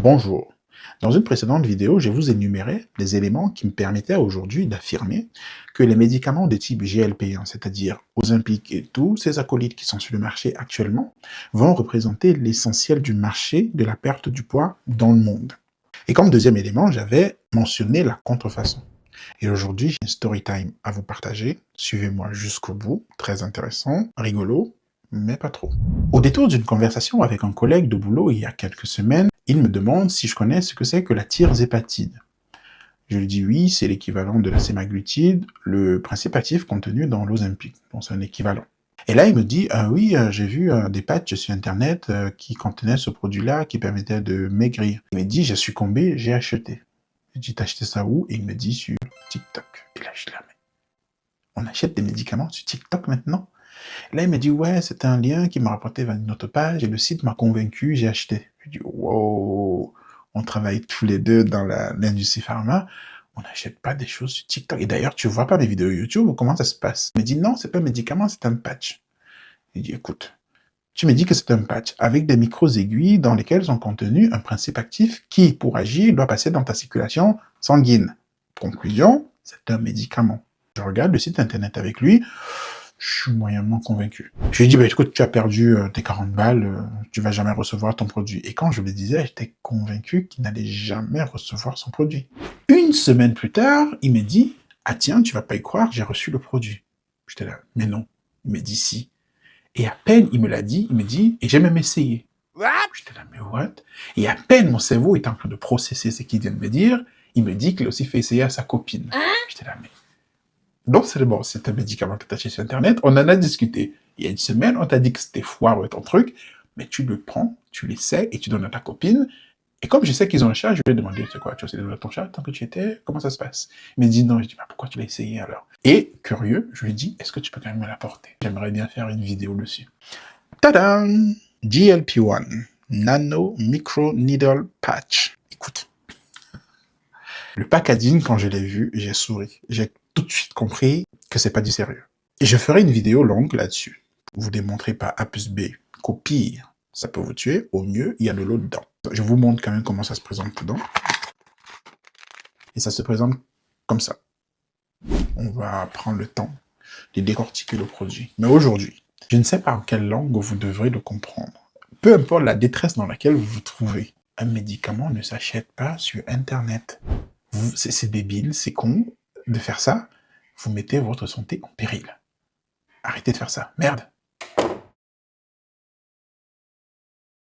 Bonjour. Dans une précédente vidéo, je vous énumérais les éléments qui me permettaient aujourd'hui d'affirmer que les médicaments de type GLP-1, c'est-à-dire Ozempic et tous ces acolytes qui sont sur le marché actuellement, vont représenter l'essentiel du marché de la perte du poids dans le monde. Et comme deuxième élément, j'avais mentionné la contrefaçon. Et aujourd'hui, j'ai une story time à vous partager. Suivez-moi jusqu'au bout. Très intéressant, rigolo, mais pas trop. Au détour d'une conversation avec un collègue de boulot il y a quelques semaines, il me demande si je connais ce que c'est que la thiazépatide. Je lui dis oui, c'est l'équivalent de la sémaglutide, le principe actif contenu dans l'Ozempic, donc c'est un équivalent. Et là, il me dit, oui, j'ai vu des patchs sur Internet qui contenaient ce produit-là, qui permettait de maigrir. Il me dit, j'ai succombé, j'ai acheté. Je dis, t'as acheté ça où? Et il me dit, sur TikTok. Et là, je dis, mais on achète des médicaments sur TikTok maintenant? Là, il m'a dit, ouais, c'était un lien qui m'a rapporté vers une autre page et le site m'a convaincu, j'ai acheté. Je dis, wow, on travaille tous les deux dans l'industrie pharma, on n'achète pas des choses sur TikTok. Et d'ailleurs, tu vois pas mes vidéos YouTube ou comment ça se passe? Il me dit, non, c'est pas un médicament, c'est un patch. Je dis, écoute, tu me dis que c'est un patch avec des micros-aiguilles dans lesquelles sont contenus un principe actif qui, pour agir, doit passer dans ta circulation sanguine. Conclusion, c'est un médicament. Je regarde le site internet avec lui, je suis moyennement convaincu. Je lui ai dit, bah, écoute, tu as perdu tes 40 balles, tu vas jamais recevoir ton produit. Et quand je le disais, j'étais convaincu qu'il n'allait jamais recevoir son produit. Une semaine plus tard, il m'a dit, ah tiens, tu vas pas y croire, j'ai reçu le produit. J'étais là, mais non. Il m'a dit si. Et à peine il me l'a dit, il me dit, et j'ai même essayé. J'étais là, mais what? Et à peine mon cerveau est en train de processer ce qu'il vient de me dire, il me dit qu'il a aussi fait essayer à sa copine. J'étais là, mais... Donc c'est bon, c'est un médicament que tu as acheté sur Internet, on en a discuté. Il y a une semaine, on t'a dit que c'était foireux ton truc, mais tu le prends, tu l'essaies et tu donnes à ta copine. Et comme je sais qu'ils ont un chat, je lui ai demandé, c'est quoi, tu as essayé de donner à ton chat tant que tu étais, comment ça se passe? Il m'a dit non, je dis, bah, pourquoi tu l'as essayé alors? Et curieux, je lui ai dit, est-ce que tu peux quand même me l'apporter? J'aimerais bien faire une vidéo dessus. Tadam! GLP-1, Nano Micro Needle Patch. Écoute, le packaging, quand je l'ai vu, j'ai souri. J'ai tout de suite compris que c'est pas du sérieux. Et je ferai une vidéo longue là-dessus. Pour vous démontrer par A plus B qu'au pire, ça peut vous tuer. Au mieux, il y a de l'eau dedans. Je vous montre quand même comment ça se présente dedans. Et ça se présente comme ça. On va prendre le temps de décortiquer le produit. Mais aujourd'hui, je ne sais pas en quelle langue vous devrez le comprendre. Peu importe la détresse dans laquelle vous vous trouvez, un médicament ne s'achète pas sur Internet. C'est débile, c'est con de faire ça. Vous mettez votre santé en péril. Arrêtez de faire ça. Merde.